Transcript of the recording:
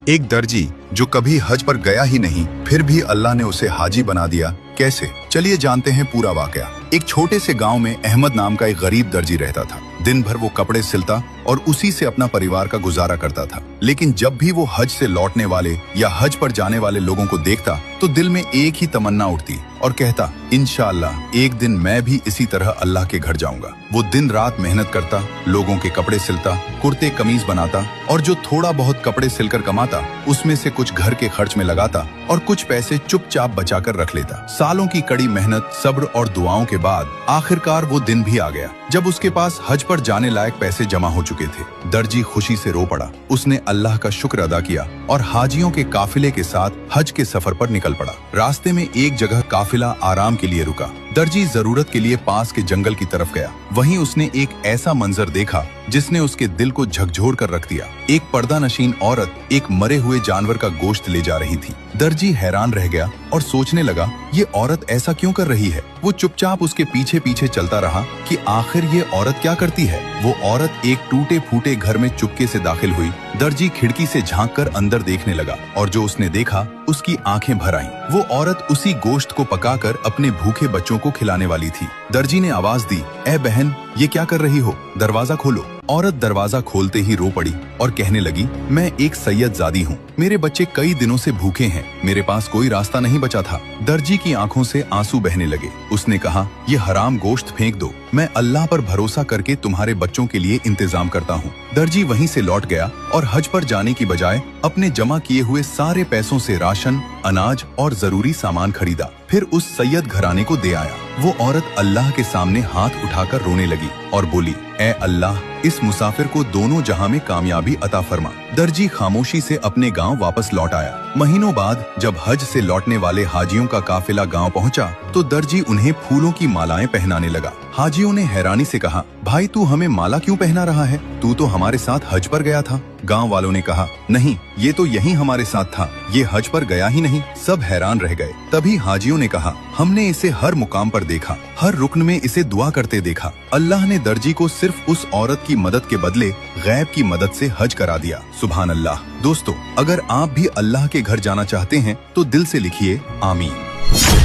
एक दर्जी जो कभी हज पर गया ही नहीं, फिर भी अल्लाह ने उसे हाजी बना दिया। कैसे? चलिए जानते हैं पूरा वाकया। एक छोटे से गांव में अहमद नाम का एक गरीब दर्जी रहता था। दिन भर वो कपड़े सिलता और उसी से अपना परिवार का गुजारा करता था। लेकिन जब भी वो हज से लौटने वाले या हज पर जाने वाले लोगों को देखता तो दिल में एक ही तमन्ना उठती और कहता, इंशाअल्लाह एक दिन मैं भी इसी तरह अल्लाह के घर जाऊंगा। वो दिन रात मेहनत करता, लोगों के कपड़े सिलता, कुर्ते कमीज बनाता और जो थोड़ा बहुत कपड़े सिलकर कमाता उसमें से कुछ घर के खर्च में लगाता और कुछ पैसे चुपचाप बचाकर रख लेता। सालों की कड़ी मेहनत, सब्र और दुआओं के बाद आखिरकार वो दिन भी आ गया जब उसके पास हज पर जाने लायक पैसे जमा हो चुके थे। दर्जी खुशी से रो पड़ा। उसने अल्लाह का शुक्र अदा किया और हाजियों के काफिले के साथ हज के सफर पर निकल पड़ा। रास्ते में एक जगह काफिला आराम के लिए रुका। दर्जी जरूरत के लिए पास के जंगल की तरफ गया। वहीं उसने एक ऐसा मंजर देखा जिसने उसके दिल को झकझोर कर रख दिया। एक पर्दा नशीन औरत एक मरे हुए जानवर का गोश्त ले जा रही थी। दर्जी हैरान रह गया और सोचने लगा, ये औरत ऐसा क्यों कर रही है? वो चुपचाप उसके पीछे पीछे चलता रहा कि आखिर ये औरत क्या करती है। वो औरत एक टूटे फूटे घर में चुपके से दाखिल हुई। दर्जी खिड़की से झांककर अंदर देखने लगा और जो उसने देखा उसकी आंखें भर आईं। वो औरत उसी गोश्त को पकाकर अपने भूखे बच्चों को खिलाने वाली थी। दर्जी ने आवाज दी, ए बहन, ये क्या कर रही हो? दरवाजा खोलो। औरत दरवाजा खोलते ही रो पड़ी और कहने लगी, मैं एक सैयदजादी हूँ। मेरे बच्चे कई दिनों से भूखे हैं। मेरे पास कोई रास्ता नहीं बचा था। दर्जी की आंखों से आंसू बहने लगे। उसने कहा, ये हराम गोश्त फेंक दो। मैं अल्लाह पर भरोसा करके तुम्हारे बच्चों के लिए इंतजाम करता हूँ। दर्जी वहीं से लौट गया और हज पर जाने की बजाय अपने जमा किए हुए सारे पैसों से राशन, अनाज और जरूरी सामान खरीदा। फिर उस सैयद घराने को दे आया। वो औरत अल्लाह के सामने हाथ उठाकर रोने लगी और बोली, ए अल्लाह, इस मुसाफिर को दोनों जहां में कामयाबी अता फरमा। दर्जी खामोशी से अपने गांव वापस लौट आया। महीनों बाद जब हज से लौटने वाले हाजियों का काफिला गांव पहुंचा तो दर्जी उन्हें फूलों की मालाएं पहनाने लगा। हाजियों ने हैरानी से कहा, भाई तू हमें माला क्यों पहना रहा है? तू तो हमारे साथ हज पर गया था। गांव वालों ने कहा, नहीं, ये तो यहीं हमारे साथ था, ये हज पर गया ही नहीं। सब हैरान रह गए। तभी हाजियों ने कहा, हमने इसे हर मुकाम पर देखा, हर रुकन में इसे दुआ करते देखा। अल्लाह ने दर्जी को सिर्फ उस औरत की मदद के बदले गैब की मदद से हज करा दिया। सुभान अल्लाह। दोस्तों, अगर आप भी अल्लाह के घर जाना चाहते हैं तो दिल से लिखिए, आमीन।